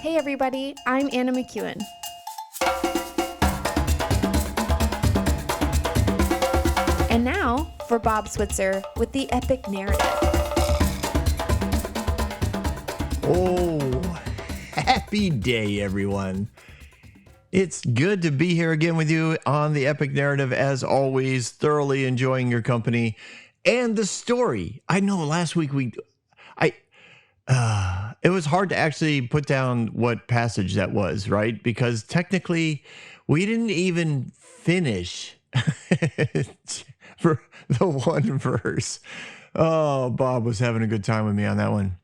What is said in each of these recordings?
Hey everybody, I'm Anna McEwen. And now for Bob Switzer with the Epic Narrative. Oh, happy day, everyone. It's good to be here again with you on the Epic Narrative. As always, thoroughly enjoying your company and the story. I know last week it was hard to actually put down what passage that was, right? Because technically we didn't even finish for the one verse. Oh, Bob was having a good time with me on that one.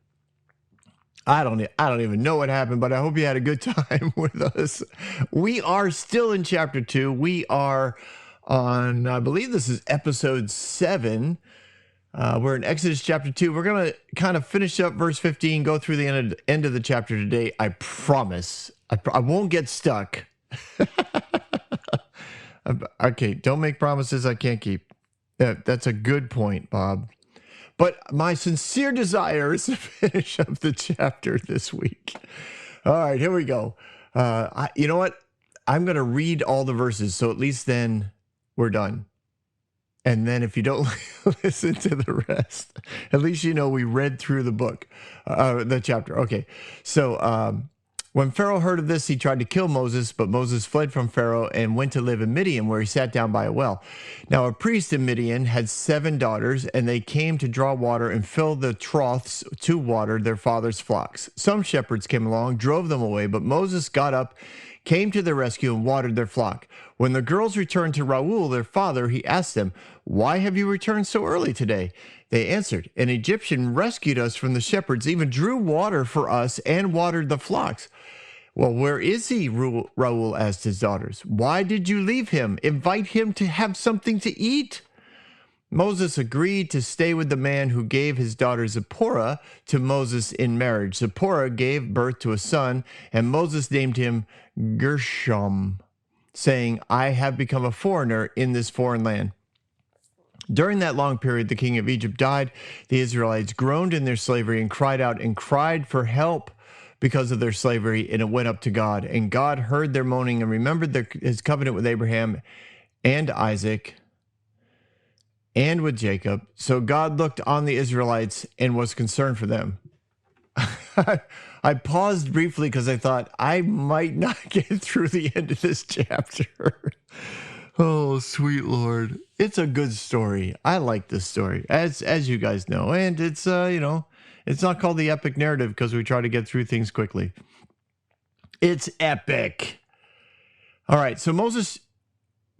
I don't even know what happened, but I hope you had a good time with us. We are still in chapter 2. We are on, I believe this is episode 7. We're in Exodus chapter 2. We're going to kind of finish up verse 15, go through the end of the chapter today. I promise. I won't get stuck. Okay, don't make promises I can't keep. That's a good point, Bob. But my sincere desire is to finish up the chapter this week. All right, here we go. You know what? I'm going to read all the verses, so at least then we're done. And then if you don't listen to the rest, at least you know we read through the book, the chapter. Okay, so when Pharaoh heard of this, he tried to kill Moses, but Moses fled from Pharaoh and went to live in Midian, where he sat down by a well. Now a priest in Midian had 7 daughters, and they came to draw water and fill the troughs to water their father's flocks. Some shepherds came along, drove them away, but Moses got up, came to their rescue, and watered their flock. When the girls returned to Reuel, their father, he asked them, "Why have you returned so early today?" They answered, "An Egyptian rescued us from the shepherds, even drew water for us and watered the flocks." "Well, where is he?" Reuel asked his daughters. "Why did you leave him? Invite him to have something to eat." Moses agreed to stay with the man who gave his daughter Zipporah to Moses in marriage. Zipporah gave birth to a son, and Moses named him Gershom, saying, "I have become a foreigner in this foreign land." During that long period, the king of Egypt died. The Israelites groaned in their slavery and cried out and cried for help because of their slavery, and it went up to God. And God heard their moaning and remembered his covenant with Abraham and Isaac and with Jacob. So God looked on the Israelites and was concerned for them. I paused briefly because I thought I might not get through the end of this chapter. Oh, sweet Lord. It's a good story. I like this story, as you guys know. And it's, it's not called the Epic Narrative because we try to get through things quickly. It's epic. All right, so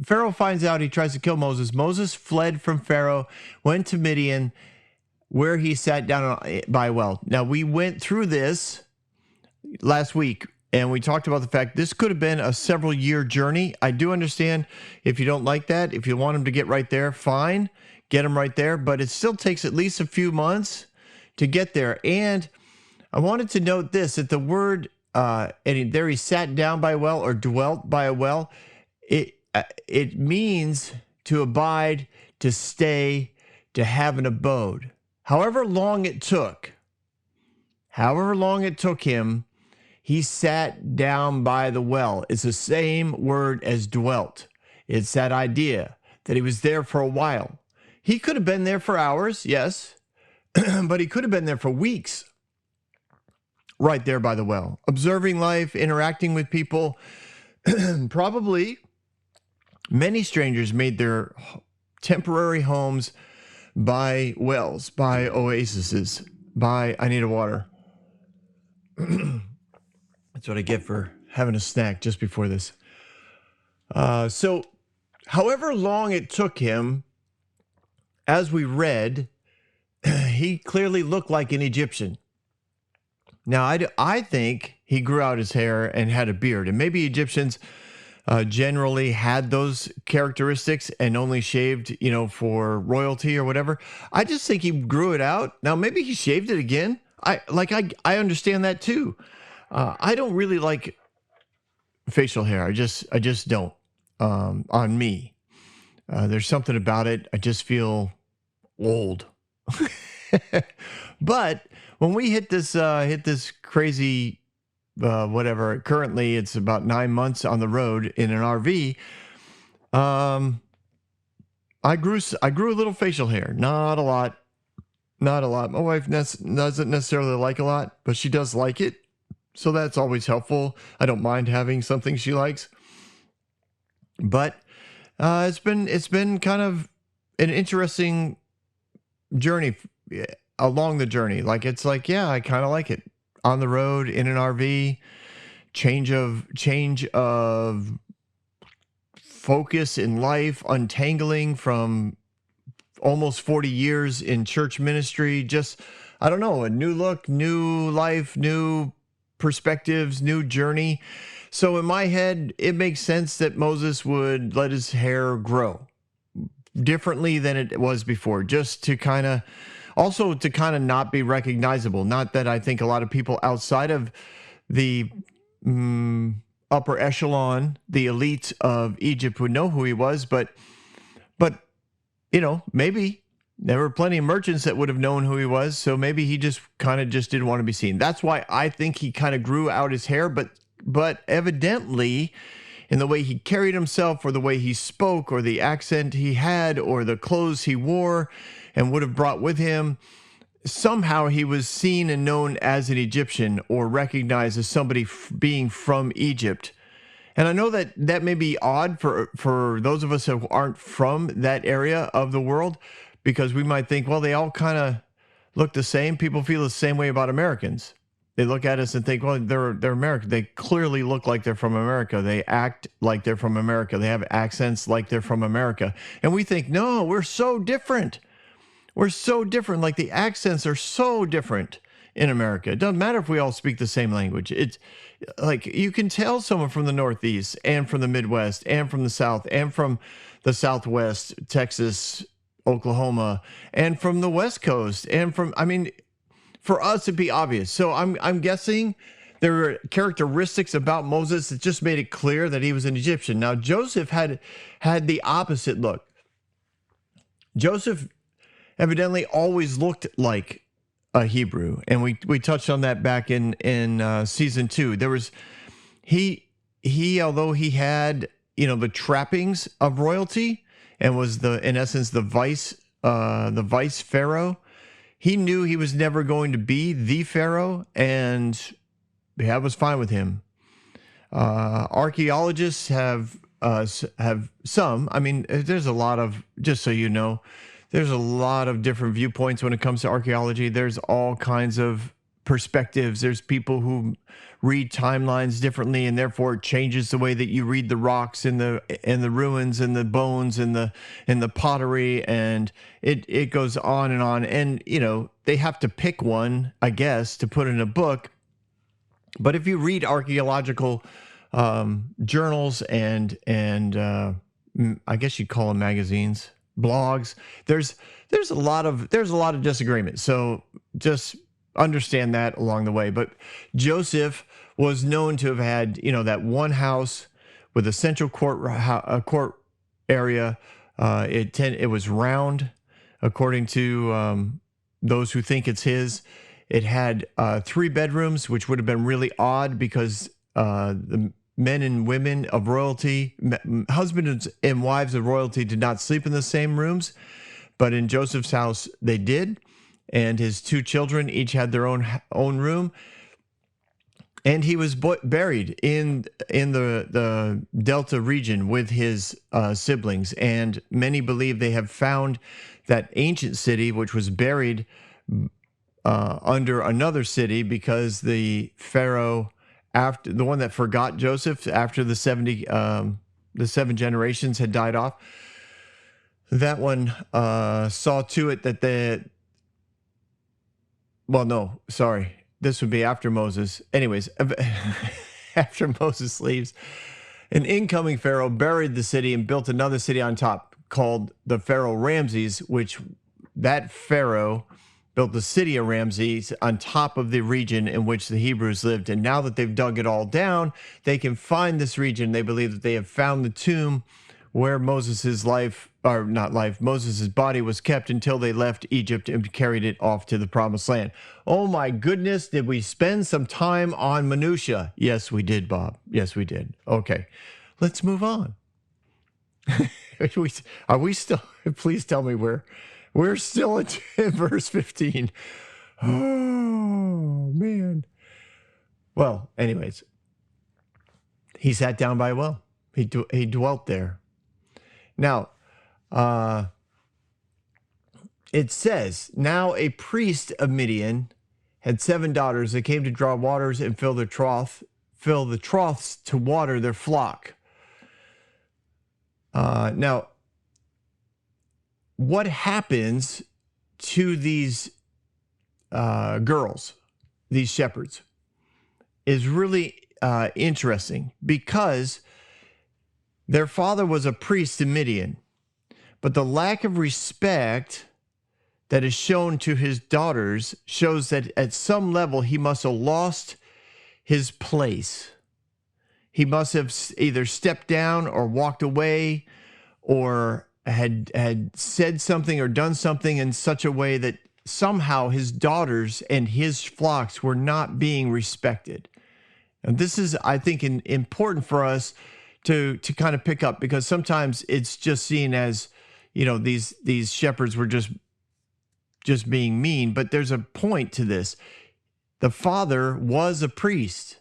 Pharaoh finds out, he tries to kill Moses. Moses fled from Pharaoh, went to Midian, where he sat down by a well. Now, we went through this last week, and we talked about the fact this could have been a several-year journey. I do understand if you don't like that, if you want him to get right there, fine, get him right there. But it still takes at least a few months to get there. And I wanted to note this, that the word, and there he sat down by a well or dwelt by a well, it means to abide, to stay, to have an abode. However long it took him, he sat down by the well. It's the same word as dwelt. It's that idea that he was there for a while. He could have been there for hours, yes, but he could have been there for weeks, right there by the well, observing life, interacting with people. Probably many strangers made their temporary homes by wells, by oases, by I need a water. That's what I get for having a snack just before this. So however long it took him, as we read, he clearly looked like an Egyptian. Now, I think he grew out his hair and had a beard, and maybe Egyptians generally had those characteristics and only shaved, for royalty or whatever. I just think he grew it out. Now, maybe he shaved it again. I understand that too. I don't really like facial hair. I just don't. On me, there's something about it. I just feel old. But when we hit this crazy whatever. Currently, it's about 9 months on the road in an RV. I grew a little facial hair, not a lot. Not a lot. My wife doesn't necessarily like a lot, but she does like it. So that's always helpful. I don't mind having something she likes. But it's been kind of an interesting journey along the journey. Like it's like, yeah, I kind of like it. On the road in an RV, change of focus in life, untangling from almost 40 years in church ministry. Just, I don't know, a new look, new life, new perspectives, new journey. So in my head, it makes sense that Moses would let his hair grow differently than it was before, just to kind of not be recognizable. Not that I think a lot of people outside of the upper echelon, the elite of Egypt would know who he was, but maybe there were plenty of merchants that would have known who he was. So maybe he just didn't want to be seen. That's why I think he kind of grew out his hair, but evidently in the way he carried himself or the way he spoke or the accent he had or the clothes he wore and would have brought with him, somehow he was seen and known as an Egyptian or recognized as somebody being from Egypt. And I know that may be odd for those of us who aren't from that area of the world, because we might think, well, they all kind of look the same. People feel the same way about Americans. They look at us and think, well, they're American. They clearly look like they're from America. They act like they're from America. They have accents like they're from America. And we think, no, we're so different. We're so different. Like the accents are so different in America. It doesn't matter if we all speak the same language. It's like you can tell someone from the Northeast and from the Midwest and from the South and from the Southwest, Texas, Oklahoma, and from the West Coast and for us it'd be obvious. So I'm guessing there were characteristics about Moses that just made it clear that he was an Egyptian. Now Joseph had the opposite look. Joseph evidently always looked like a Hebrew, and we touched on that back in season 2. There was he although he had the trappings of royalty and was in essence the vice pharaoh, he knew he was never going to be the pharaoh, and that was fine with him. Archaeologists have some. I mean, there's a lot of, just so you know, there's a lot of different viewpoints when it comes to archaeology. There's all kinds of perspectives. There's people who read timelines differently, and therefore it changes the way that you read the rocks and the ruins and the bones and the pottery, and it goes on and on. And they have to pick one, I guess, to put in a book. But if you read archaeological journals and I guess you'd call them magazines, blogs, there's a lot of disagreement. So just understand that along the way. But Joseph was known to have had that one house with a central court area. It was round, according to those who think it's his. It had 3 bedrooms, which would have been really odd because the men and women of royalty, husbands and wives of royalty, did not sleep in the same rooms. But in Joseph's house, they did. And his 2 children each had their own room. And he was buried in the Delta region with his siblings. And many believe they have found that ancient city, which was buried under another city, because the Pharaoh, after the one that forgot Joseph after the 7 generations had died off, that one saw to it that this would be after Moses. Anyways, after Moses leaves, an incoming Pharaoh buried the city and built another city on top called the Pharaoh Ramses, which that Pharaoh built the city of Ramses on top of the region in which the Hebrews lived. And now that they've dug it all down, they can find this region. They believe that they have found the tomb where Moses' body was kept until they left Egypt and carried it off to the promised land. Oh my goodness, did we spend some time on minutia? Yes, we did, Bob. Yes, we did. Okay, let's move on. Are we still, please tell me we're still in verse 15. Oh, man. Well, anyways, he sat down by a well. He dwelt there. Now, it says, now a priest of Midian had 7 daughters that came to draw waters and fill the troughs to water their flock. Now, what happens to these girls, these shepherds, is really interesting, because their father was a priest in Midian, but the lack of respect that is shown to his daughters shows that at some level he must have lost his place. He must have either stepped down or walked away, or had said something or done something in such a way that somehow his daughters and his flocks were not being respected. And this is, I think, important for us to kind of pick up, because sometimes it's just seen as, these shepherds were just being mean, but there's a point to this. The father was a priest.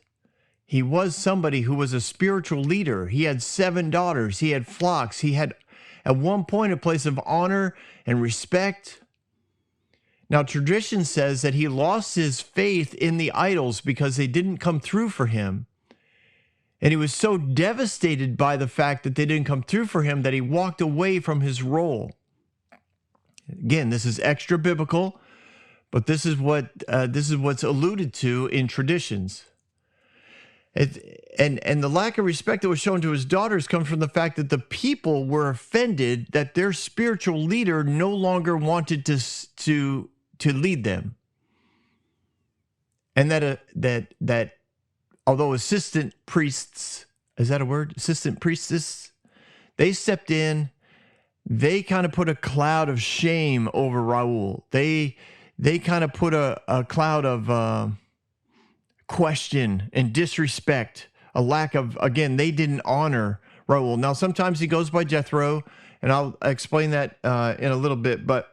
He was somebody who was a spiritual leader. He had 7 daughters. He had flocks. He had, at one point, a place of honor and respect. Now, tradition says that he lost his faith in the idols because they didn't come through for him. And he was so devastated by the fact that they didn't come through for him that he walked away from his role. Again, this is extra biblical, but this is what's alluded to in traditions. And the lack of respect that was shown to his daughters comes from the fact that the people were offended that their spiritual leader no longer wanted to lead them, and that although assistant priests, is that a word? Assistant priestess, they stepped in. They kind of put a cloud of shame over Raul. They kind of put a cloud of question and disrespect, a lack of, again, they didn't honor Raul. Now, sometimes he goes by Jethro, and I'll explain that in a little bit, but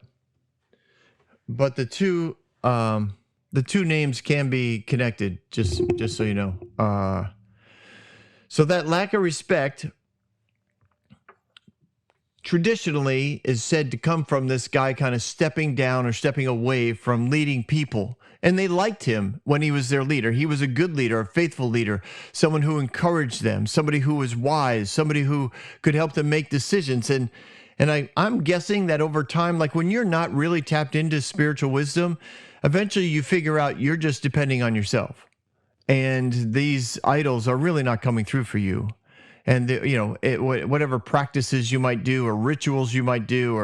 the two names can be connected, just so you know. So that lack of respect traditionally is said to come from this guy kind of stepping down or stepping away from leading people. And they liked him when he was their leader. He was a good leader, a faithful leader, someone who encouraged them, somebody who was wise, somebody who could help them make decisions. And I'm guessing that over time, like when you're not really tapped into spiritual wisdom, eventually you figure out you're just depending on yourself. And these idols are really not coming through for you. And whatever practices you might do, or rituals you might do,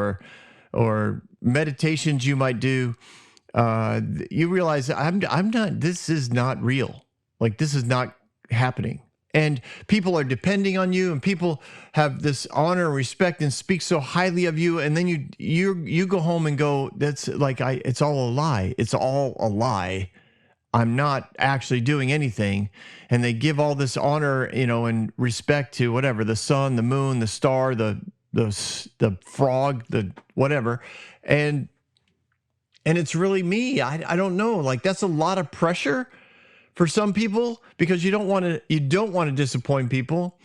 or meditations you might do, you realize I'm not. This is not real. Like, this is not happening. And people are depending on you, and people have this honor and respect and speak so highly of you, and then you go home and go, that's like it's all a lie. It's all a lie. I'm not actually doing anything. And they give all this honor, and respect to whatever, the sun, the moon, the star, the frog, the whatever. And it's really me. I don't know. Like, that's a lot of pressure for some people, because you don't want to disappoint people.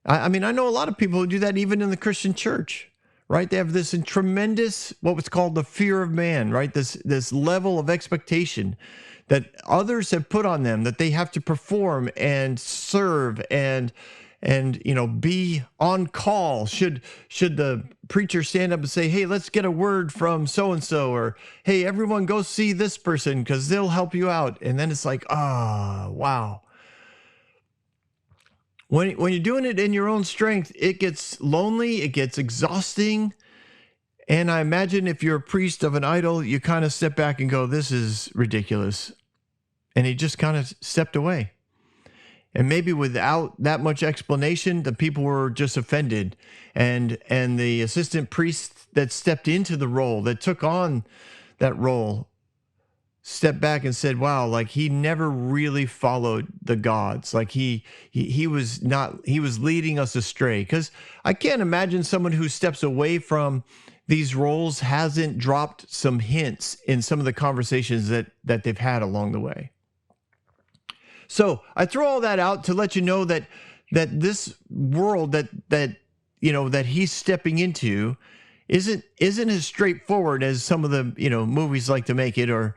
I mean, I know a lot of people who do that even in the Christian church, right? They have this tremendous, what was called the fear of man, right? This level of expectation that others have put on them, that they have to perform and serve and be on call. Should the preacher stand up and say, hey, let's get a word from so-and-so, or hey, everyone go see this person because they'll help you out. And then it's like, wow. When you're doing it in your own strength, it gets lonely, it gets exhausting. And I imagine if you're a priest of an idol, you kind of step back and go, this is ridiculous. And he just kind of stepped away. And maybe without that much explanation, the people were just offended. And the assistant priest that stepped into the role, that took on that role, stepped back and said, wow, like he never really followed the gods. Like he was leading us astray. Because I can't imagine someone who steps away from these roles hasn't dropped some hints in some of the conversations that they've had along the way. So I throw all that out to let you know that this world that he's stepping into isn't as straightforward as some of the movies like to make it, or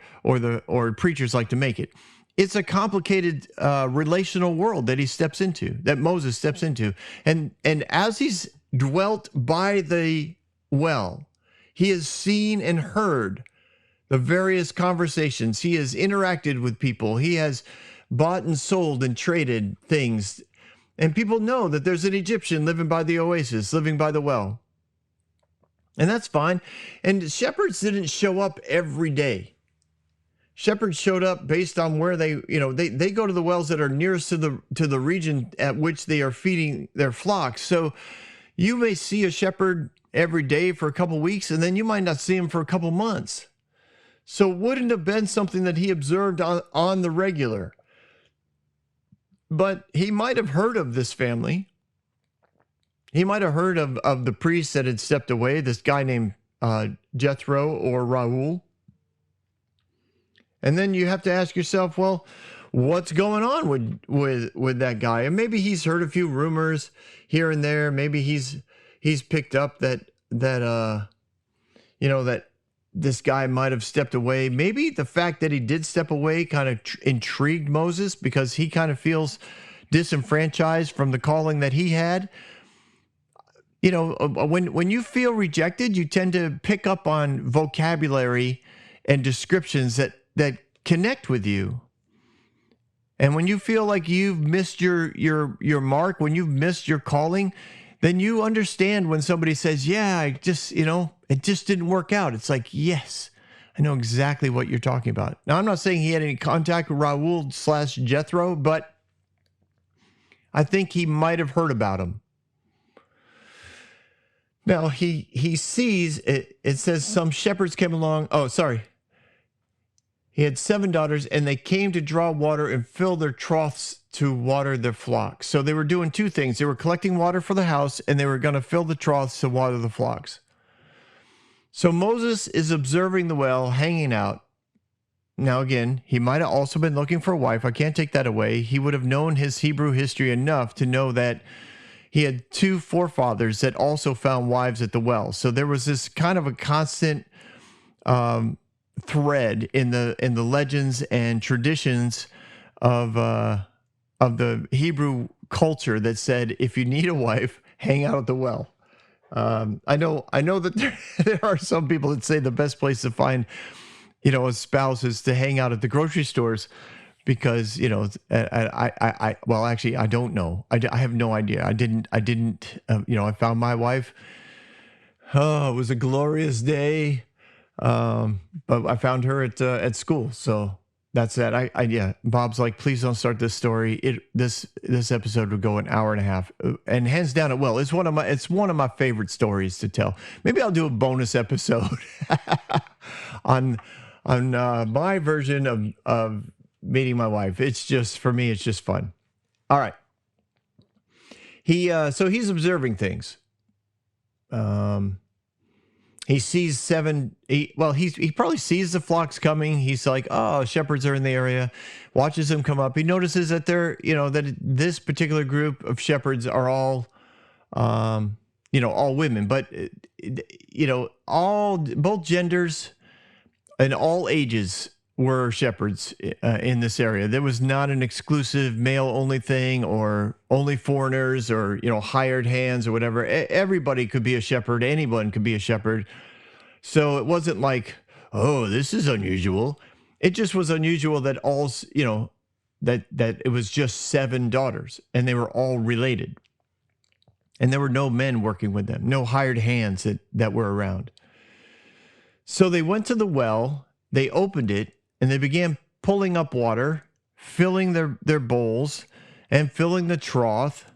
preachers like to make it. It's a complicated relational world that he steps into, that Moses steps into, and as he's dwelt by the well, he has seen and heard the various conversations. He has interacted with people. He has bought and sold and traded things. And people know that there's an Egyptian living by the oasis, living by the well. And that's fine. And shepherds didn't show up every day. Shepherds showed up based on where they go to the wells that are nearest to the region at which they are feeding their flocks. So you may see a shepherd every day for a couple weeks, and then you might not see him for a couple months. So it wouldn't have been something that he observed on the regular. But he might have heard of this family. He might have heard of the priest that had stepped away, this guy named Jethro or Raul. And then you have to ask yourself, well, what's going on with that guy? And maybe he's heard a few rumors here and there. Maybe he's picked up that this guy might have stepped away. Maybe the fact that he did step away kind of intrigued Moses, because he kind of feels disenfranchised from the calling that he had. When you feel rejected, you tend to pick up on vocabulary and descriptions that connect with you. And when you feel like you've missed your mark, when you've missed your calling, then you understand when somebody says, yeah, it just didn't work out. It's like, yes, I know exactly what you're talking about. Now, I'm not saying he had any contact with Raul / Jethro, but I think he might have heard about him. Now, he sees, it says some shepherds came along. Oh, sorry. He had 7 daughters, and they came to draw water and fill their troughs to water their flocks. So they were doing two things. They were collecting water for the house, and they were going to fill the troughs to water the flocks. So Moses is observing the well, hanging out. Now, again, he might have also been looking for a wife. I can't take that away. He would have known his Hebrew history enough to know that he had 2 forefathers that also found wives at the well. So there was this kind of a constant thread in the legends and traditions of the Hebrew culture that said, if you need a wife, hang out at the well. I know that there are some people that say the best place to find, a spouse is to hang out at the grocery stores, because, actually, I don't know. I have no idea. I didn't, I found my wife. Oh, it was a glorious day. But I found her at school. So that's that. Bob's like, please don't start this story. This episode would go an hour and a half, and hands down it will. It's one of my favorite stories to tell. Maybe I'll do a bonus episode on my version of meeting my wife. It's just, for me, it's just fun. All right. So he's observing things. He sees 7. He probably sees the flocks coming. He's like, oh, shepherds are in the area. Watches them come up. He notices that that this particular group of shepherds are all, all women, but both genders and all ages were shepherds in this area. There was not an exclusive male only thing, or only foreigners, or hired hands or whatever. Everybody could be a shepherd. Anyone could be a shepherd. So it wasn't like, oh, this is unusual. It just was unusual that that it was just 7 daughters, and they were all related, and there were no men working with them, no hired hands that were around. So they went to the well, they opened it, and they began pulling up water, filling their bowls, and filling the trough.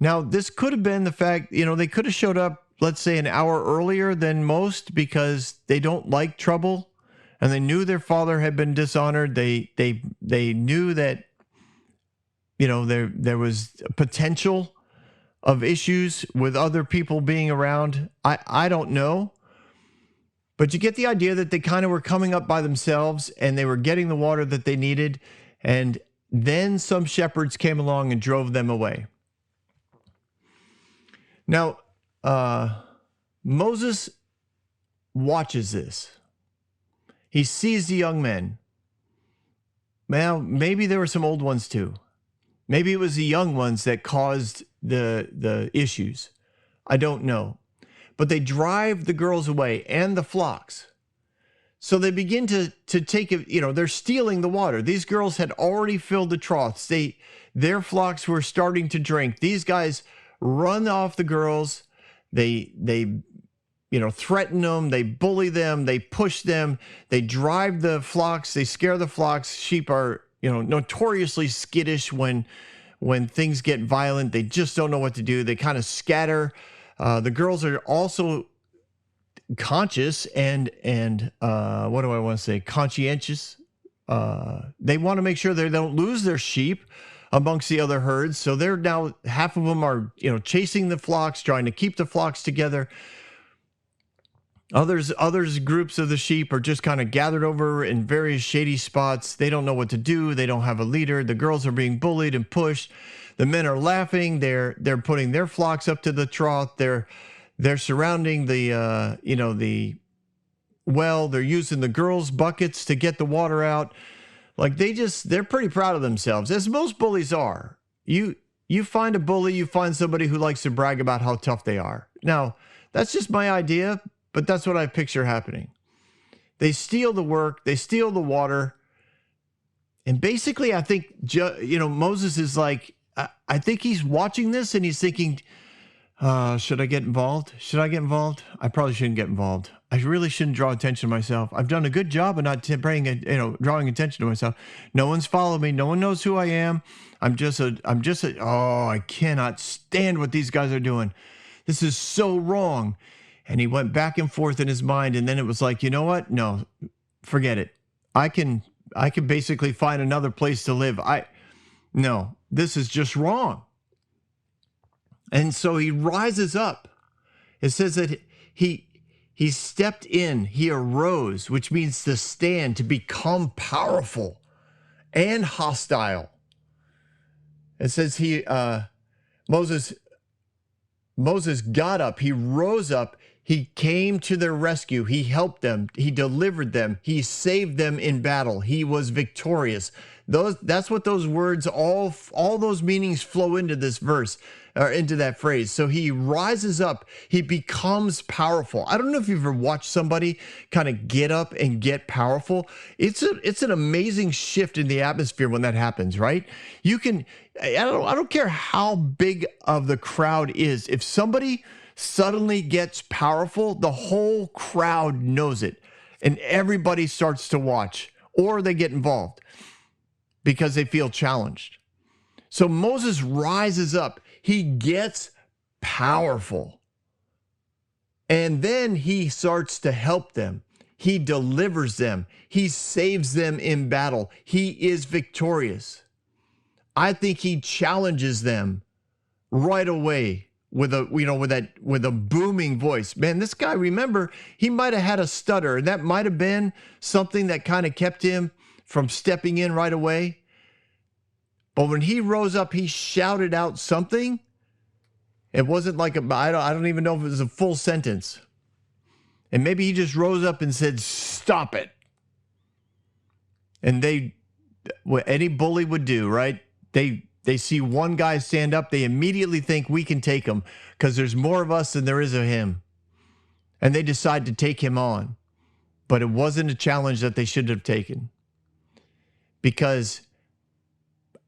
Now, this could have been the fact, they could have showed up, let's say, an hour earlier than most because they don't like trouble and they knew their father had been dishonored. They knew that, there was potential of issues with other people being around. I don't know. But you get the idea that they kind of were coming up by themselves and they were getting the water that they needed. And then some shepherds came along and drove them away. Now, Moses watches this. He sees the young men. Now, maybe there were some old ones too. Maybe it was the young ones that caused the issues. I don't know. But they drive the girls away and the flocks. So they begin to take it, they're stealing the water. These girls had already filled the troughs. Their flocks were starting to drink. These guys run off the girls. They threaten them. They bully them. They push them. They drive the flocks. They scare the flocks. Sheep are, notoriously skittish when things get violent. They just don't know what to do. They kind of scatter. The girls are also conscious and what do I want to say? Conscientious. They want to make sure they don't lose their sheep amongst the other herds. So they're now, half of them are, chasing the flocks, trying to keep the flocks together. Others groups of the sheep are just kind of gathered over in various shady spots. They don't know what to do. They don't have a leader. The girls are being bullied and pushed. The men are laughing. They're putting their flocks up to the trough. They're surrounding the well. They're using the girls' buckets to get the water out. Like they're pretty proud of themselves, as most bullies are. You find a bully, you find somebody who likes to brag about how tough they are. Now, that's just my idea, but that's what I picture happening. They steal the work, they steal the water. And basically, I think, Moses is like, I think he's watching this and he's thinking, should I get involved? Should I get involved? I probably shouldn't get involved. I really shouldn't draw attention to myself. I've done a good job of not drawing attention to myself. No one's followed me. No one knows who I am. I cannot stand what these guys are doing. This is so wrong. And he went back and forth in his mind. And then it was like, you know what? No, forget it. I can basically find another place to live. No, this is just wrong. And so he rises up. It says that he stepped in, he arose, which means to stand, to become powerful and hostile. It says Moses got up, he rose up, he came to their rescue, he helped them, he delivered them, he saved them in battle, he was victorious. That's what those words, all those meanings flow into this verse, or into that phrase. So he rises up, he becomes powerful. I don't know if you've ever watched somebody kind of get up and get powerful. It's an amazing shift in the atmosphere when that happens, right? I don't care how big of the crowd is. If somebody suddenly gets powerful, the whole crowd knows it and everybody starts to watch, or they get involved because they feel challenged. So Moses rises up. He gets powerful. And then he starts to help them. He delivers them. He saves them in battle. He is victorious. I think he challenges them right away with a booming voice. Man, this guy, remember, he might have had a stutter, and that might have been something that kind of kept him from stepping in right away. But when he rose up, he shouted out something. It wasn't like I don't even know if it was a full sentence. And maybe he just rose up and said, "Stop it." And what any bully would do, right? They see one guy stand up, they immediately think we can take him because there's more of us than there is of him. And they decide to take him on. But it wasn't a challenge that they should have taken. Because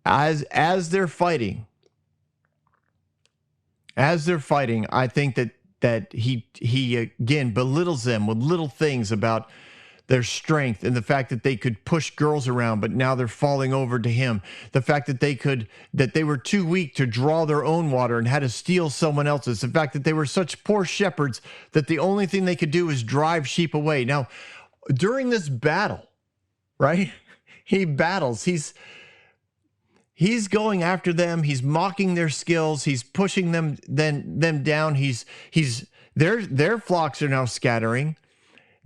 as they're fighting, I think that he again belittles them with little things about their strength and the fact that they could push girls around, but now they're falling over to him. The fact that they were too weak to draw their own water and had to steal someone else's. The fact that they were such poor shepherds that the only thing they could do is drive sheep away. Now, during this battle, right? He battles. He's going after them. He's mocking their skills. He's pushing them down. Their flocks are now scattering.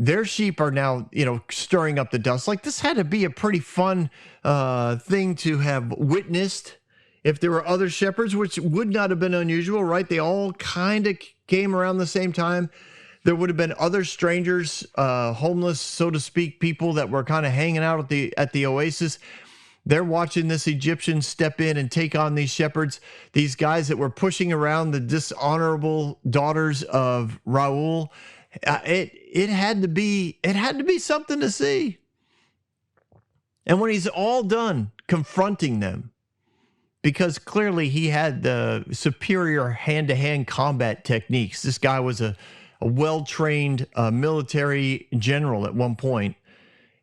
Their sheep are now, stirring up the dust. Like, this had to be a pretty fun thing to have witnessed. If there were other shepherds, which would not have been unusual, right? They all kind of came around the same time. There would have been other strangers, homeless, so to speak, people that were kind of hanging out at the oasis. They're watching this Egyptian step in and take on these shepherds, these guys that were pushing around the dishonorable daughters of Raul. It had to be something to see. And when he's all done confronting them, because clearly he had the superior hand-to-hand combat techniques. This guy was a well-trained military general at one point.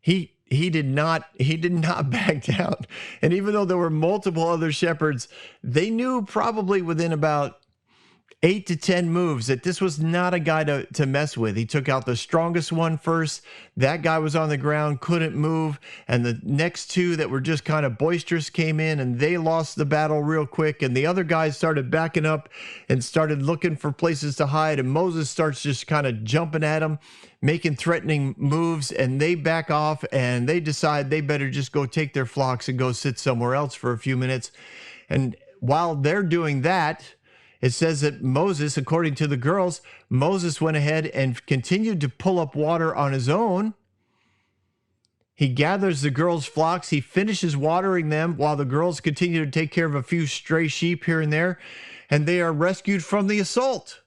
He did not back down. And even though there were multiple other shepherds, they knew probably within about 8 to 10 moves that this was not a guy to mess with. He took out the strongest one first. That guy was on the ground, couldn't move. And the next two that were just kind of boisterous came in and they lost the battle real quick. And the other guys started backing up and started looking for places to hide. And Moses starts just kind of jumping at them, making threatening moves, and they back off and they decide they better just go take their flocks and go sit somewhere else for a few minutes. And while they're doing that, it says that Moses, according to the girls, Moses went ahead and continued to pull up water on his own. He gathers the girls' flocks. He finishes watering them while the girls continue to take care of a few stray sheep here and there. And they are rescued from the assault.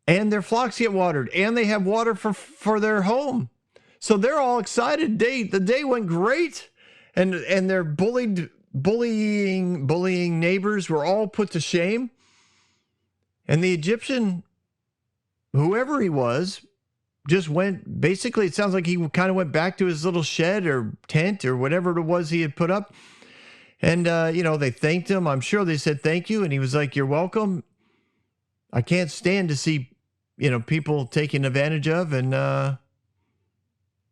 And their flocks get watered. And they have water for their home. So they're all excited. The day went great. And their bullying neighbors were all put to shame. And the Egyptian, whoever he was, just went, basically, it sounds like he kind of went back to his little shed or tent or whatever it was he had put up. And, they thanked him. I'm sure they said thank you. And he was like, you're welcome. I can't stand to see, people taken advantage of. And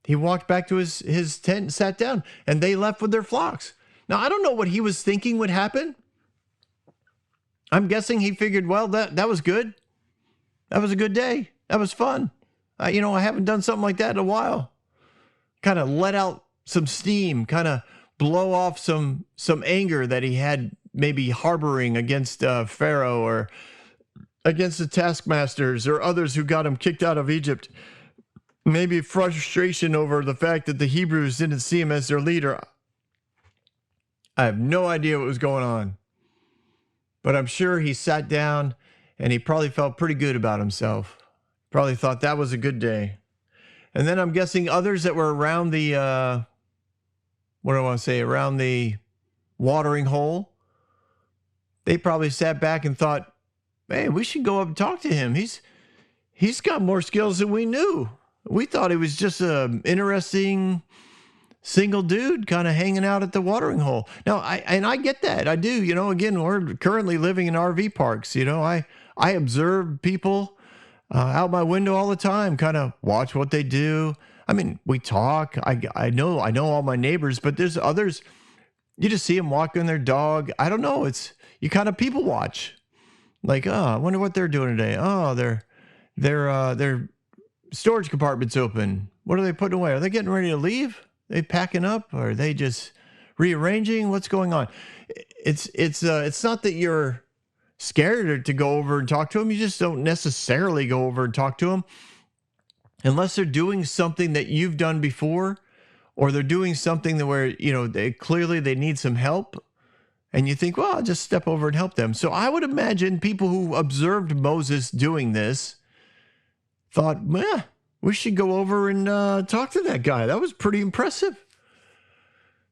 he walked back to his tent and sat down. And they left with their flocks. Now, I don't know what he was thinking would happen. I'm guessing he figured, well, that was good. That was a good day. That was fun. I haven't done something like that in a while. Kind of let out some steam, kind of blow off some anger that he had maybe harboring against Pharaoh or against the taskmasters or others who got him kicked out of Egypt. Maybe frustration over the fact that the Hebrews didn't see him as their leader. I have no idea what was going on, but I'm sure he sat down and he probably felt pretty good about himself. Probably thought that was a good day. And then I'm guessing others that were around the, around the watering hole, they probably sat back and thought, hey, we should go up and talk to him. He's got more skills than we knew. We thought he was just an interesting single dude kind of hanging out at the watering hole. Now, I get that. I do. Again, we're currently living in RV parks. I observe people out my window all the time, kind of watch what they do. I mean, we talk. I know all my neighbors, but there's others. You just see them walking their dog. I don't know. You kind of people watch. Like, I wonder what they're doing today. Oh, their storage compartment's open. What are they putting away? Are they getting ready to leave? They packing up? Or are they just rearranging? What's going on? It's not that you're scared to go over and talk to them. You just don't necessarily go over and talk to them unless they're doing something that you've done before, or they're doing something where they need some help, and you think, well, I'll just step over and help them. So I would imagine people who observed Moses doing this thought, we should go over and talk to that guy. That was pretty impressive.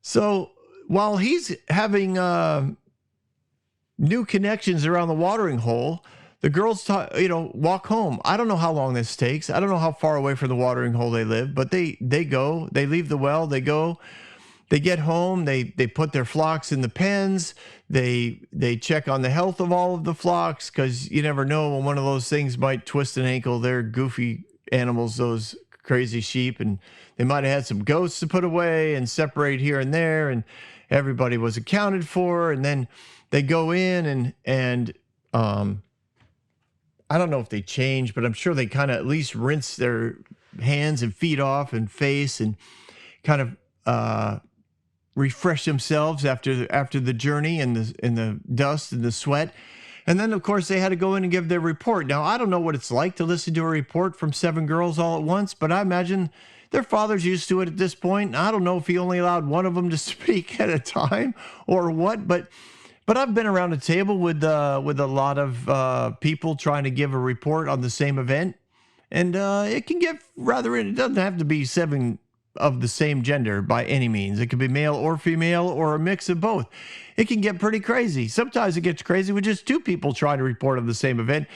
So while he's having new connections around the watering hole, the girls, walk home. I don't know how long this takes. I don't know how far away from the watering hole they live, but they go, they leave the well, they go, they get home, they put their flocks in the pens, they check on the health of all of the flocks, because you never know when one of those things might twist an ankle. They're goofy animals, those crazy sheep, and they might have had some goats to put away and separate here and there, and everybody was accounted for. And then they go in and I don't know if they change, but I'm sure they kind of at least rinse their hands and feet off and face, and kind of refresh themselves after the journey and the dust and the sweat. And then, of course, they had to go in and give their report. Now, I don't know what it's like to listen to a report from 7 girls all at once, but I imagine their father's used to it at this point. I don't know if he only allowed one of them to speak at a time or what, but I've been around a table with a lot of people trying to give a report on the same event, and it can get it doesn't have to be 7 of the same gender by any means. It could be male or female or a mix of both. It can get pretty crazy. Sometimes it gets crazy with just 2 people trying to report on the same event.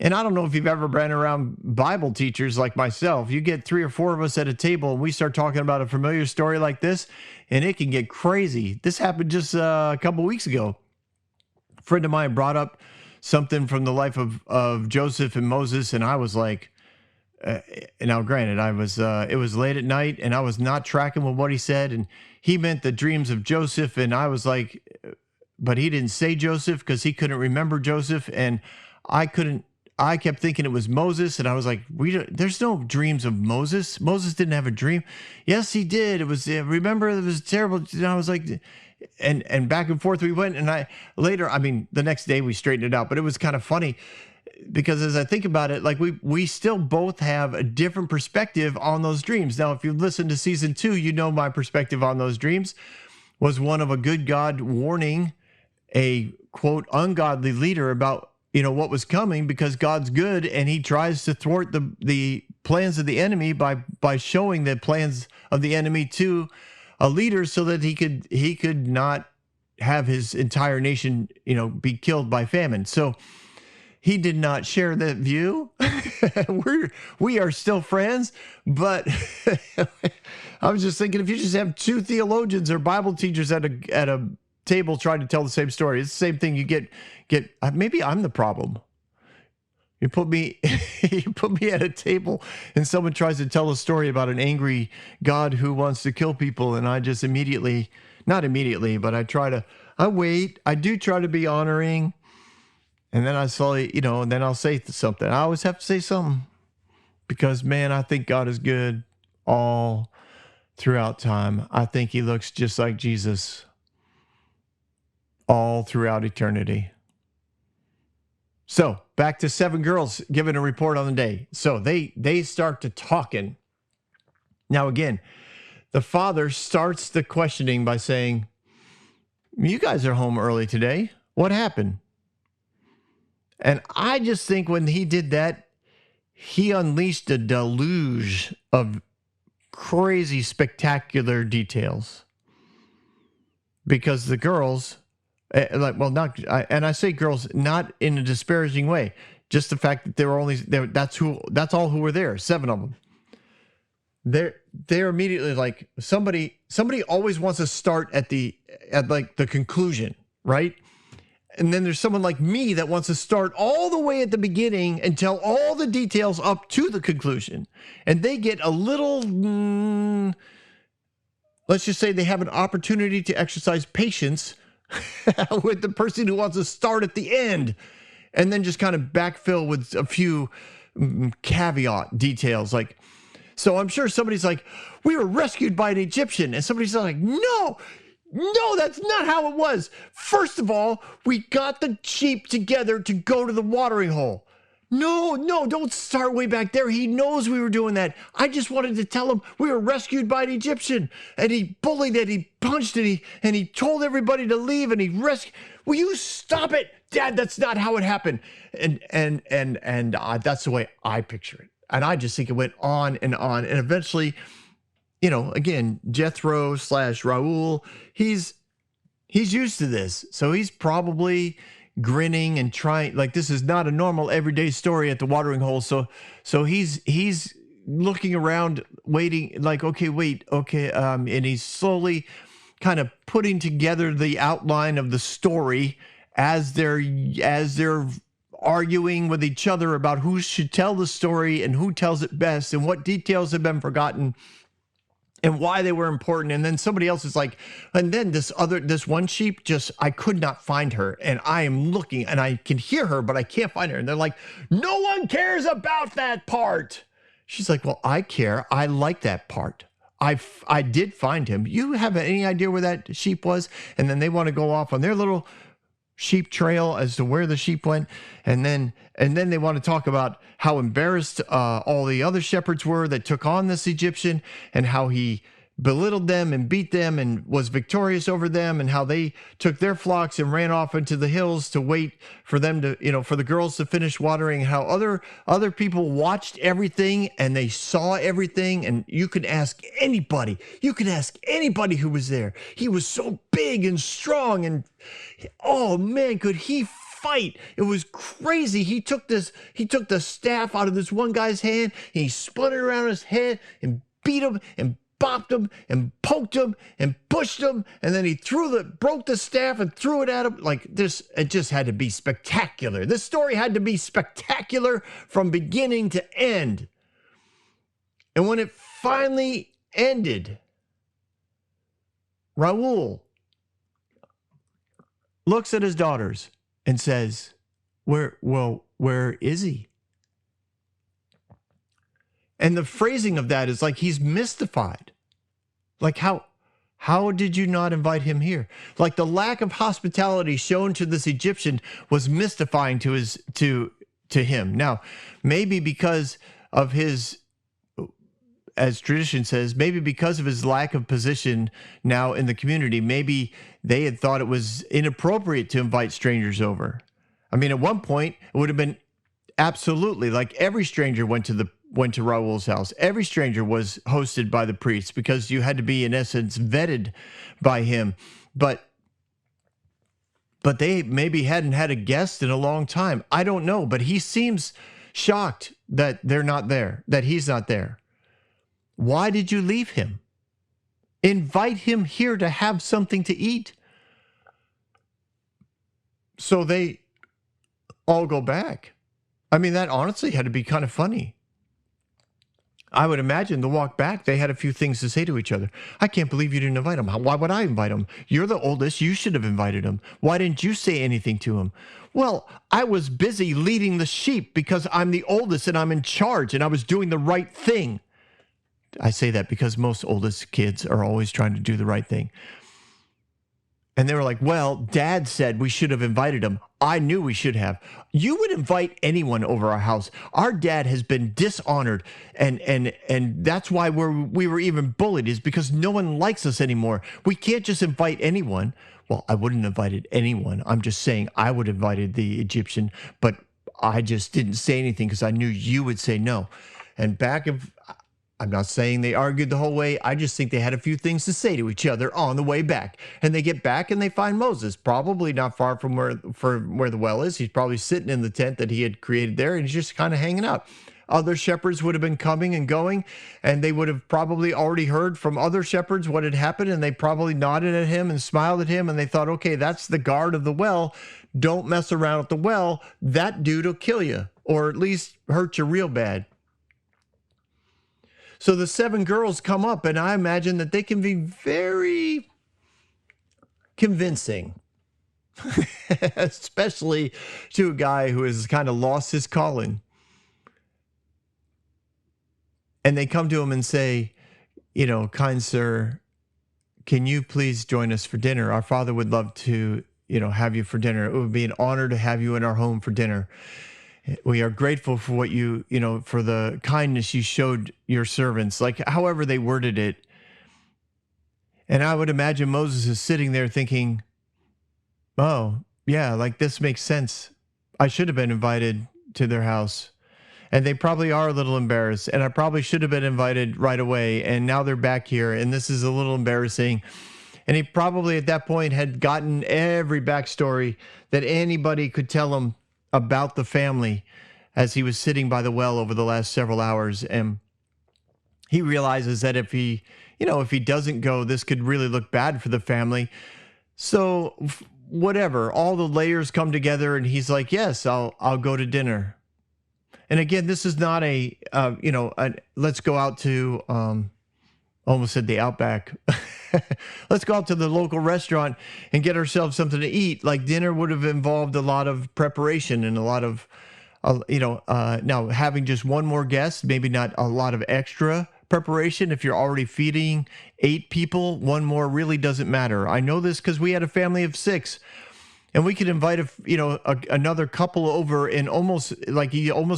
And I don't know if you've ever been around Bible teachers like myself. You get 3 or 4 of us at a table and we start talking about a familiar story like this, and it can get crazy. This happened just a couple weeks ago. A friend of mine brought up something from the life of Joseph and Moses, and I was like, now granted, it was late at night and I was not tracking with what he said, and he meant the dreams of Joseph, and I was like, but he didn't say Joseph because he couldn't remember Joseph, and I kept thinking it was Moses, and I was like, there's no dreams of Moses. Moses didn't have a dream. Yes, he did. It was, remember, it was terrible. And I was like, and back and forth we went, and the next day we straightened it out, but it was kind of funny, because as I think about it, like we still both have a different perspective on those dreams. Now, if you listen to season 2, you know my perspective on those dreams was one of a good God warning a, quote, ungodly leader about, what was coming, because God's good and he tries to thwart the plans of the enemy by showing the plans of the enemy to a leader so that he could not have his entire nation, be killed by famine. So he did not share that view. We are still friends, but I was just thinking, if you just have 2 theologians or Bible teachers at a table trying to tell the same story, it's the same thing. You get maybe I'm the problem. You put me at a table and someone tries to tell a story about an angry God who wants to kill people, and I just not immediately, but I wait. I do try to be honoring. And then I'll say something. I always have to say something, because, man, I think God is good all throughout time. I think he looks just like Jesus all throughout eternity. So back to 7 girls giving a report on the day. So they start to talking. Now, again, the father starts the questioning by saying, "You guys are home early today. What happened?" And I just think when he did that, he unleashed a deluge of crazy, spectacular details. Because the girls, and I say girls not in a disparaging way, just the fact that they were only there. That's all who were there. 7 of them. They're immediately like, somebody always wants to start at the conclusion, right? And then there's someone like me that wants to start all the way at the beginning and tell all the details up to the conclusion. And they get a little, let's just say they have an opportunity to exercise patience with the person who wants to start at the end, and then just kind of backfill with a few caveat details. Like, so I'm sure somebody's like, "We were rescued by an Egyptian." And somebody's like, No, that's not how it was. First of all, we got the sheep together to go to the watering hole. No, don't start way back there. He knows we were doing that. I just wanted to tell him we were rescued by an Egyptian, and he bullied it, he punched it, and he told everybody to leave, and he rescued. Will you stop it, Dad? That's not how it happened. And that's the way I picture it. And I just think it went on, and eventually, again, Jethro/Raul, he's used to this. So he's probably grinning and trying, like this is not a normal everyday story at the watering hole. So he's looking around, waiting, like, okay, wait, okay, and he's slowly kind of putting together the outline of the story as they're arguing with each other about who should tell the story and who tells it best and what details have been forgotten and why they were important. And then somebody else is like, and then this one sheep, just, I could not find her. And I am looking and I can hear her, but I can't find her. And they're like, no one cares about that part. She's like, well, I care. I like that part. I did find him. You have any idea where that sheep was? And then they want to go off on their little sheep trail as to where the sheep went, and then they want to talk about how embarrassed all the other shepherds were that took on this Egyptian, and how he belittled them and beat them and was victorious over them, and how they took their flocks and ran off into the hills to wait for them to, for the girls to finish watering, how other people watched everything and they saw everything. And you could ask anybody who was there. He was so big and strong, and oh man, could he fight. It was crazy. He took the staff out of this one guy's hand, and he spun it around his head and beat him and bopped him and poked him and pushed him, and then he broke the staff and threw it at him. Like this, it just had to be spectacular. This story had to be spectacular from beginning to end. And when it finally ended, Raul looks at his daughters and says, where is he? And the phrasing of that is like he's mystified. Like, how did you not invite him here? Like the lack of hospitality shown to this Egyptian was mystifying to him. Now, maybe because of his, as tradition says, maybe because of his lack of position now in the community, maybe they had thought it was inappropriate to invite strangers over. I mean, at one point, it would have been absolutely, like every stranger went to Raul's house. Every stranger was hosted by the priest because you had to be, in essence, vetted by him. But they maybe hadn't had a guest in a long time. I don't know, but he seems shocked that they're not there, that he's not there. Why did you leave him? Invite him here to have something to eat. So they all go back. I mean, that honestly had to be kind of funny. I would imagine the walk back, they had a few things to say to each other. I can't believe you didn't invite him. Why would I invite him? You're the oldest. You should have invited him. Why didn't you say anything to him? Well, I was busy leading the sheep because I'm the oldest and I'm in charge and I was doing the right thing. I say that because most oldest kids are always trying to do the right thing. And they were like, well, Dad said we should have invited him. I knew we should have. You would invite anyone over our house. Our dad has been dishonored, and that's why we were even bullied, is because no one likes us anymore. We can't just invite anyone. Well, I wouldn't have invited anyone. I'm just saying I would have invited the Egyptian, but I just didn't say anything because I knew you would say no. And I'm not saying they argued the whole way. I just think they had a few things to say to each other on the way back. And they get back and they find Moses, probably not far from where the well is. He's probably sitting in the tent that he had created there, and he's just kind of hanging out. Other shepherds would have been coming and going, and they would have probably already heard from other shepherds what had happened, and they probably nodded at him and smiled at him, and they thought, okay, that's the guard of the well. Don't mess around at the well. That dude will kill you, or at least hurt you real bad. So the 7 girls come up, and I imagine that they can be very convincing, especially to a guy who has kind of lost his calling. And they come to him and say, kind sir, can you please join us for dinner? Our father would love to, have you for dinner. It would be an honor to have you in our home for dinner. We are grateful for what you, for the kindness you showed your servants, like however they worded it. And I would imagine Moses is sitting there thinking, oh, yeah, like this makes sense. I should have been invited to their house. And they probably are a little embarrassed. And I probably should have been invited right away. And now they're back here. And this is a little embarrassing. And he probably at that point had gotten every backstory that anybody could tell him about the family as he was sitting by the well over the last several hours. And he realizes that if he doesn't go, this could really look bad for the family. So whatever, all the layers come together and he's like, yes, I'll go to dinner. And again, this is not let's go out to, almost said the Outback. Let's go out to the local restaurant and get ourselves something to eat. Like dinner would have involved a lot of preparation and a lot of, now having just one more guest, maybe not a lot of extra preparation. If you're already feeding 8 people, one more really doesn't matter. I know this because we had a family of 6. And we could invite another couple over, and you almost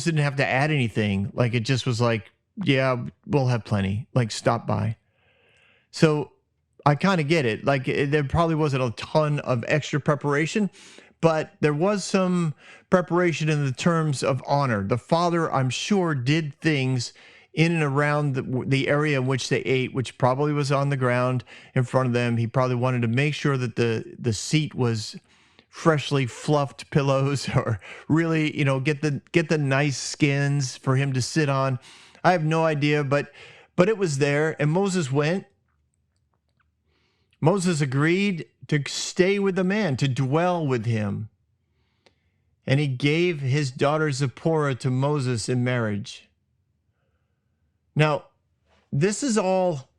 didn't have to add anything. Like it just was like, yeah, we'll have plenty. Like stop by. So I kind of get it. Like there probably wasn't a ton of extra preparation, but there was some preparation in the terms of honor. The father, I'm sure, did things in and around the area in which they ate, which probably was on the ground in front of them. He probably wanted to make sure that the seat was freshly fluffed pillows, or really, get the nice skins for him to sit on. I have no idea, but it was there. And Moses went. Moses agreed to stay with the man, to dwell with him. And he gave his daughter Zipporah to Moses in marriage. Now, this is all,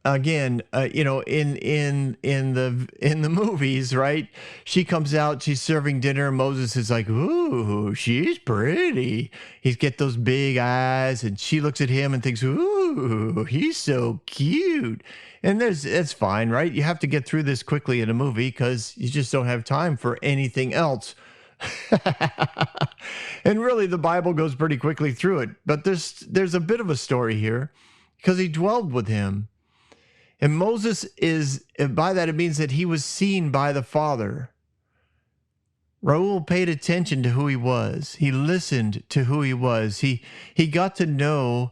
again, in the movies, right? She comes out, she's serving dinner. Moses is like, "Ooh, she's pretty." He's got those big eyes, and she looks at him and thinks, "Ooh, he's so cute." And it's fine, right? You have to get through this quickly in a movie because you just don't have time for anything else. And really, the Bible goes pretty quickly through it. But there's a bit of a story here because he dwelled with him. And Moses by that, it means that he was seen by the Father. Raul paid attention to who he was. He listened to who he was. He got to know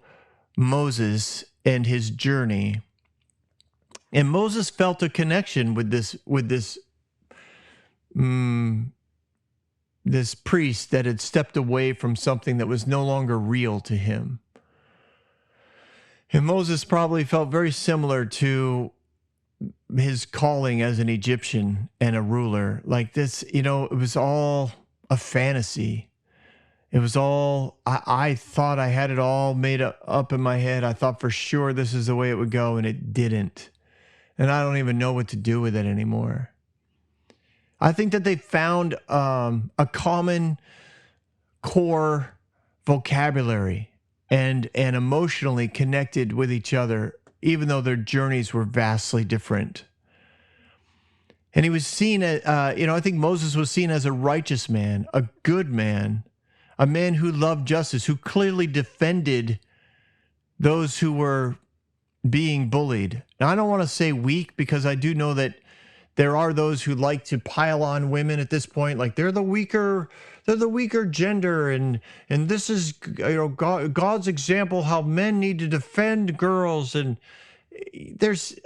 Moses and his journey. And Moses felt a connection with this priest that had stepped away from something that was no longer real to him. And Moses probably felt very similar to his calling as an Egyptian and a ruler. Like this, it was all a fantasy. It was all, I thought I had it all made up in my head. I thought for sure this is the way it would go, and it didn't. And I don't even know what to do with it anymore. I think that they found a common core vocabulary and emotionally connected with each other, even though their journeys were vastly different. And he was seen as, I think Moses was seen as a righteous man, a good man, a man who loved justice, who clearly defended those who were being bullied. Now, I don't want to say weak, because I do know that there are those who like to pile on women at this point, like they're the weaker gender, and this is God's example how men need to defend girls. And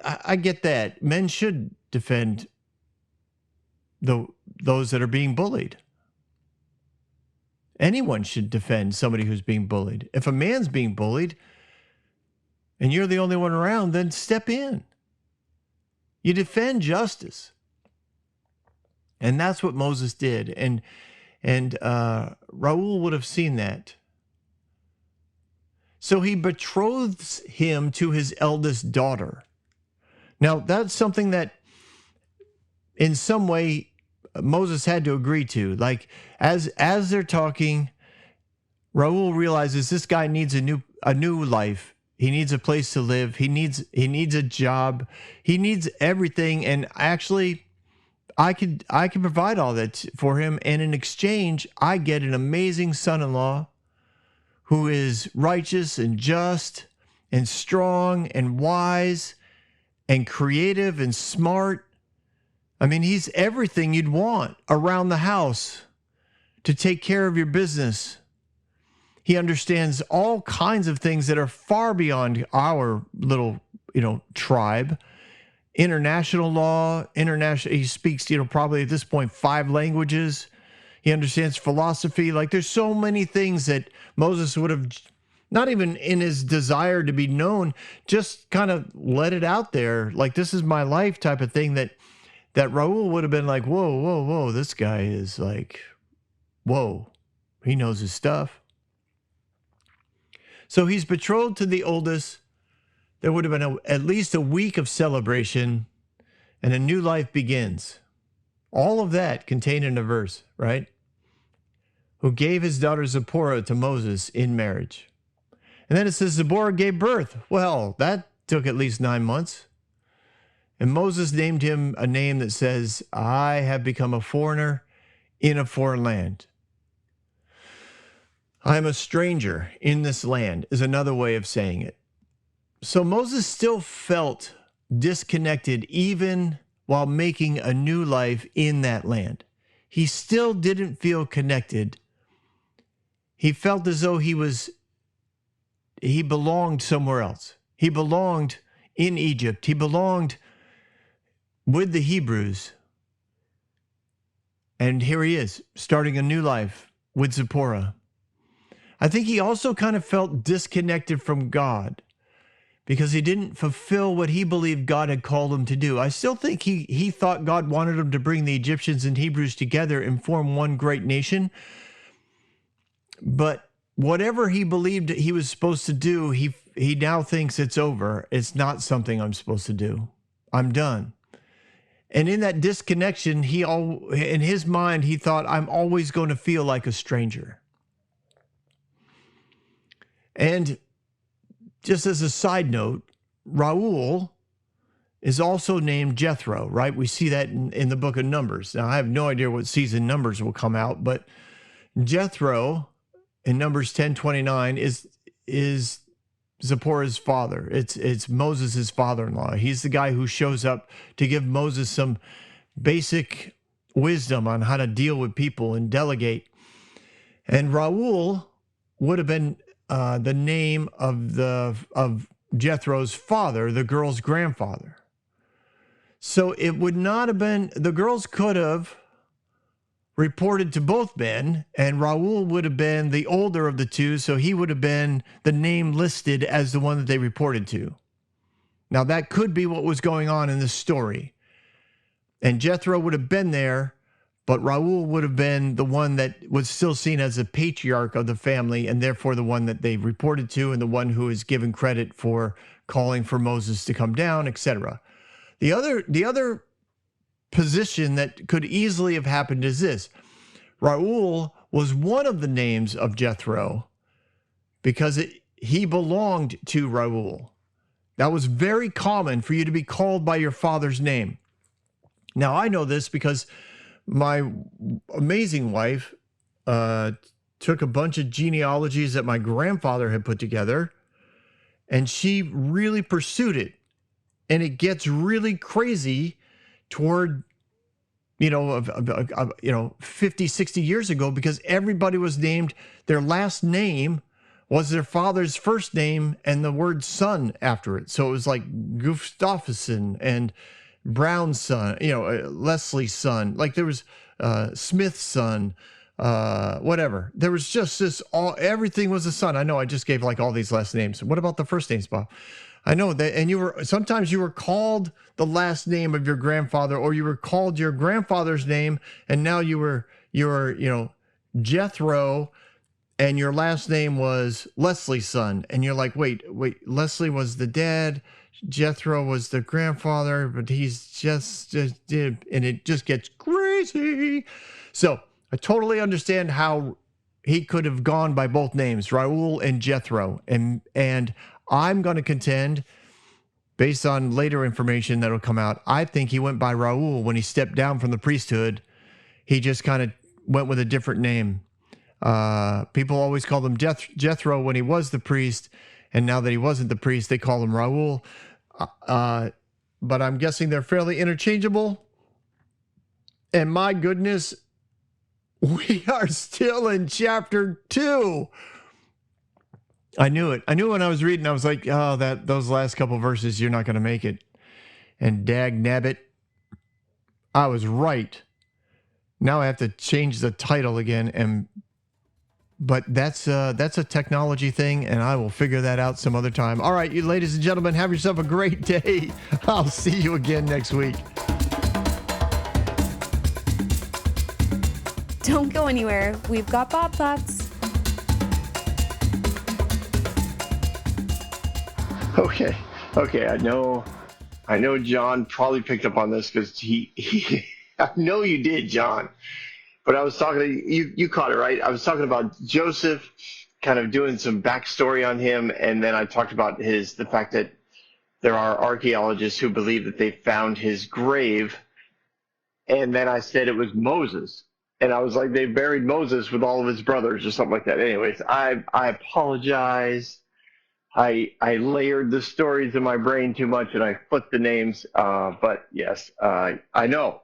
I get that men should defend those that are being bullied. Anyone should defend somebody who's being bullied. If a man's being bullied and you're the only one around, then step in. You defend justice. And that's what Moses did. And Raul would have seen that. So he betroths him to his eldest daughter. Now, that's something that in some way Moses had to agree to. Like as they're talking, Raul realizes this guy needs a new life. He needs a place to live. He needs a job. He needs everything. And actually, I can provide all that for him. And in exchange, I get an amazing son-in-law who is righteous and just and strong and wise and creative and smart. I mean, he's everything you'd want around the house to take care of your business. He understands all kinds of things that are far beyond our little, tribe. international law, he speaks, probably at this point 5 languages. He understands philosophy. Like, there's so many things that Moses would have, not even in his desire to be known, just kind of let it out there. Like, this is my life type of thing that Raul would have been like, whoa, whoa, whoa, this guy is like, whoa, he knows his stuff. So he's betrothed to the oldest. There would have been at least a week of celebration, and a new life begins. All of that contained in a verse, right? Who gave his daughter Zipporah to Moses in marriage. And then it says Zipporah gave birth. Well, that took at least 9 months. And Moses named him a name that says, I have become a foreigner in a foreign land. I am a stranger in this land is another way of saying it. So Moses still felt disconnected even while making a new life in that land. He still didn't feel connected. He felt as though he belonged somewhere else. He belonged in Egypt. He belonged with the Hebrews. And here he is, starting a new life with Zipporah. I think he also kind of felt disconnected from God because he didn't fulfill what he believed God had called him to do. I still think he thought God wanted him to bring the Egyptians and Hebrews together and form one great nation. But whatever he believed he was supposed to do, he now thinks it's over. It's not something I'm supposed to do. I'm done. And in that disconnection, in his mind, he thought, I'm always going to feel like a stranger. And just as a side note, Raul is also named Jethro, right? We see that in the book of Numbers. Now, I have no idea what season Numbers will come out, but Jethro in Numbers 10:29 is Zipporah's father. It's Moses' father-in-law. He's the guy who shows up to give Moses some basic wisdom on how to deal with people and delegate. And Raul would have been the name of Jethro's father, the girl's grandfather. So it would not have been, the girls could have reported to both men, and Raul would have been the older of the two, so he would have been the name listed as the one that they reported to. Now that could be what was going on in this story. And Jethro would have been there, but Raul would have been the one that was still seen as a patriarch of the family, and therefore the one that they reported to and the one who is given credit for calling for Moses to come down, etc. The other position that could easily have happened is this. Raul was one of the names of Jethro because he belonged to Raul. That was very common for you to be called by your father's name. Now, I know this because my amazing wife took a bunch of genealogies that my grandfather had put together, and she really pursued it. And it gets really crazy toward, 50, 60 years ago, because everybody was named, their last name was their father's first name and the word son after it. So it was like Gustafsson and Brown's son, Leslie's son, like there was Smith's son, whatever. There was just everything was a son. I know I just gave like all these last names. What about the first names, Bob? I know that, and sometimes you were called the last name of your grandfather, or you were called your grandfather's name, and now you were Jethro, and your last name was Leslie's son, and you're like, wait, Leslie was the dad, Jethro was the grandfather, but he's just did, and it just gets crazy. So I totally understand how he could have gone by both names, Raul and Jethro, and I'm going to contend, based on later information that'll come out, I think he went by Raul when he stepped down from the priesthood. He just kind of went with a different name. People always called him Jethro when he was the priest, and now that he wasn't the priest, they call him Raul. But I'm guessing they're fairly interchangeable. And my goodness, we are still in chapter 2. I knew it. I knew when I was reading, I was like, those last couple verses, you're not going to make it. And dag nabbit, I was right. Now I have to change the title again, but that's a technology thing, and I will figure that out some other time. All right, you ladies and gentlemen, have yourself a great day. I'll see you again next week. Don't go anywhere. We've got Bob Thoughts. Okay. I know John probably picked up on this because he I know you did, John. But I was talking to you caught it, right? I was talking about Joseph, kind of doing some backstory on him, and then I talked about the fact that there are archaeologists who believe that they found his grave, and then I said it was Moses. And I was like, they buried Moses with all of his brothers or something like that. Anyways, I apologize. I layered the stories in my brain too much, and I flipped the names. But yes, I know.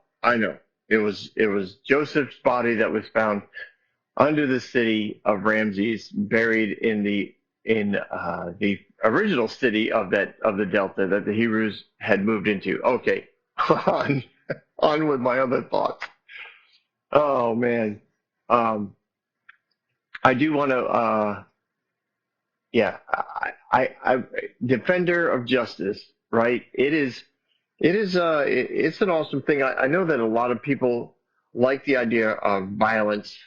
It was Joseph's body that was found under the city of Ramses, buried in the original city of the Delta that the Hebrews had moved into. Okay, on with my other thoughts. Oh man, I do want to. Yeah, I defender of justice, right? It's an awesome thing. I know that a lot of people like the idea of violence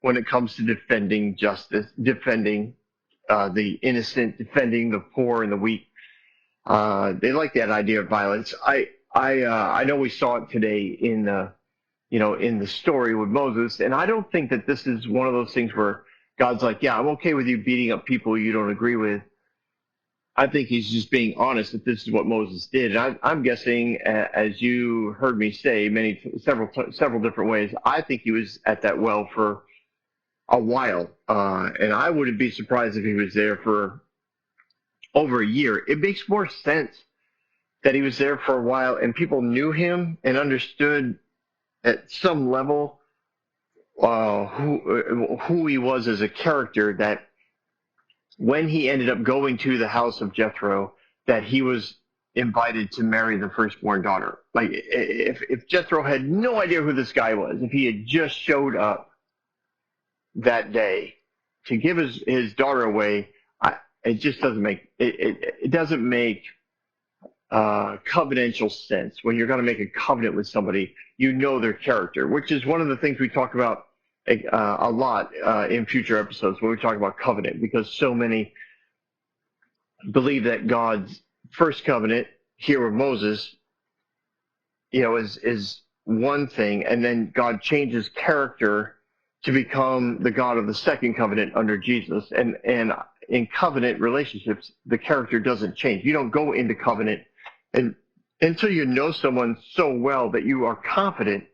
when it comes to defending justice, defending the innocent, defending the poor and the weak. They like that idea of violence. I know we saw it today in the story with Moses, and I don't think that this is one of those things where God's like, yeah, I'm okay with you beating up people you don't agree with. I think he's just being honest that this is what Moses did. And I'm guessing, as you heard me say several different ways, I think he was at that well for a while. And I wouldn't be surprised if he was there for over a year. It makes more sense that he was there for a while and people knew him and understood at some level who he was as a character, that when he ended up going to the house of Jethro, that he was invited to marry the firstborn daughter. Like, if Jethro had no idea who this guy was, if he had just showed up that day to give his daughter away, it just doesn't make it doesn't make covenantal sense. When you're going to make a covenant with somebody, you know their character, which is one of the things we talk about a lot in future episodes when we talk about covenant, because so many believe that God's first covenant here with Moses, is one thing, and then God changes character to become the God of the second covenant under Jesus. And in covenant relationships, the character doesn't change. You don't go into covenant until you know someone so well that you are confident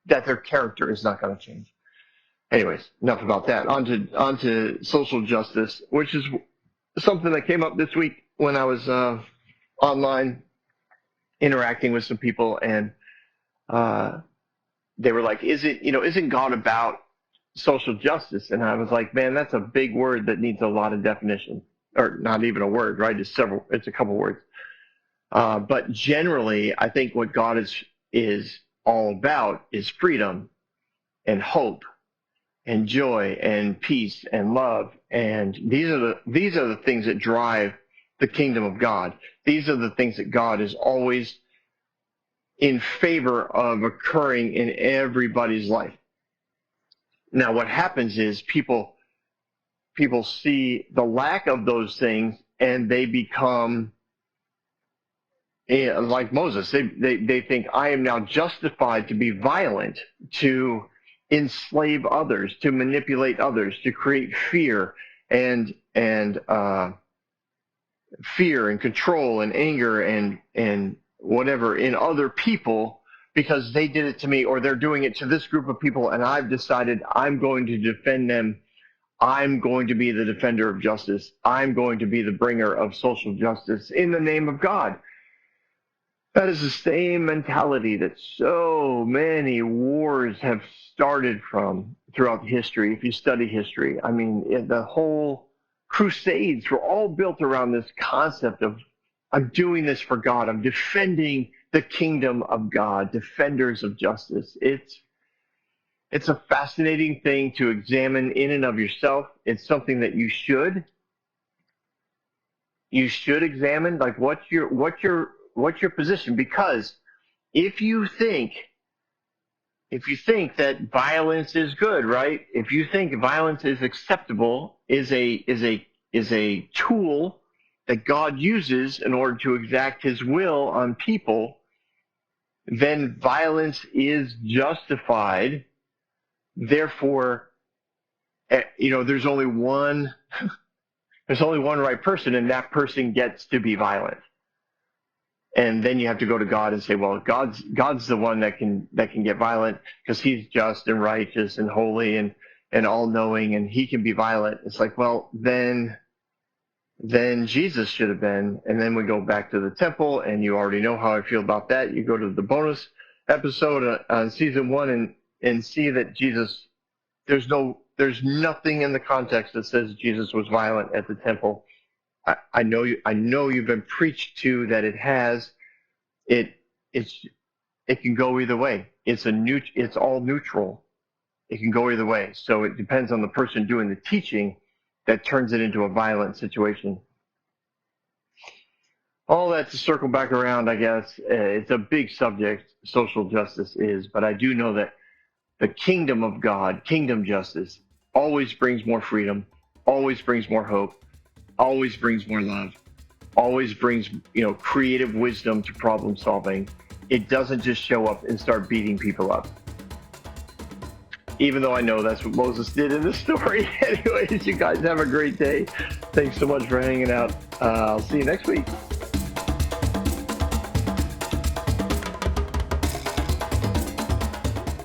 that their character is not going to change. Anyways, enough about that. On to social justice, which is something that came up this week when I was online interacting with some people, and they were like, isn't God about social justice? And I was like, man, that's a big word that needs a lot of definition, or not even a word, right? It's a couple words. But generally, I think what God is all about is freedom and hope and joy and peace and love. And these are the things that drive the kingdom of God. These are the things that God is always in favor of occurring in everybody's life. Now, what happens is people see the lack of those things, and they become like Moses. They think, I am now justified to be violent, to enslave others, to manipulate others, to create fear and control and anger and whatever in other people, because they did it to me, or they're doing it to this group of people, and I've decided I'm going to defend them. I'm going to be the defender of justice. I'm going to be the bringer of social justice in the name of God. That is the same mentality that so many wars have started from throughout history. If you study history, the whole Crusades were all built around this concept of I'm doing this for God. I'm defending the kingdom of God, defenders of justice. It's a fascinating thing to examine in and of yourself. It's something that you should examine, like what's your position, because if you think that violence is good, right? If you think violence is acceptable, is a tool that God uses in order to exact his will on people, then violence is justified. Therefore, there's only one right person, and that person gets to be violent. And then you have to go to God and say, well, God's the one that can get violent because he's just and righteous and holy and all knowing, and he can be violent. It's like, well, then Jesus should have been. And then we go back to the temple, and you already know how I feel about that. You go to the bonus episode on season 1 and see that Jesus, there's nothing in the context that says Jesus was violent at the temple. I know you've been preached to that it has. It can go either way. It's all neutral. It can go either way. So it depends on the person doing the teaching that turns it into a violent situation. All that to circle back around, I guess. It's a big subject, social justice is, but I do know that the kingdom of God, kingdom justice, always brings more freedom, always brings more hope, always brings more love, always brings, creative wisdom to problem solving. It doesn't just show up and start beating people up. Even though I know that's what Moses did in this story. Anyways, you guys have a great day. Thanks so much for hanging out. I'll see you next week.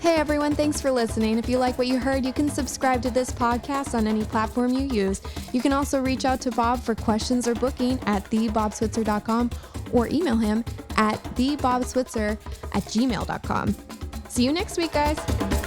Hey everyone, thanks for listening. If you like what you heard, you can subscribe to this podcast on any platform you use. You can also reach out to Bob for questions or booking at thebobswitzer.com or email him at thebobswitzer@gmail.com. See you next week, guys.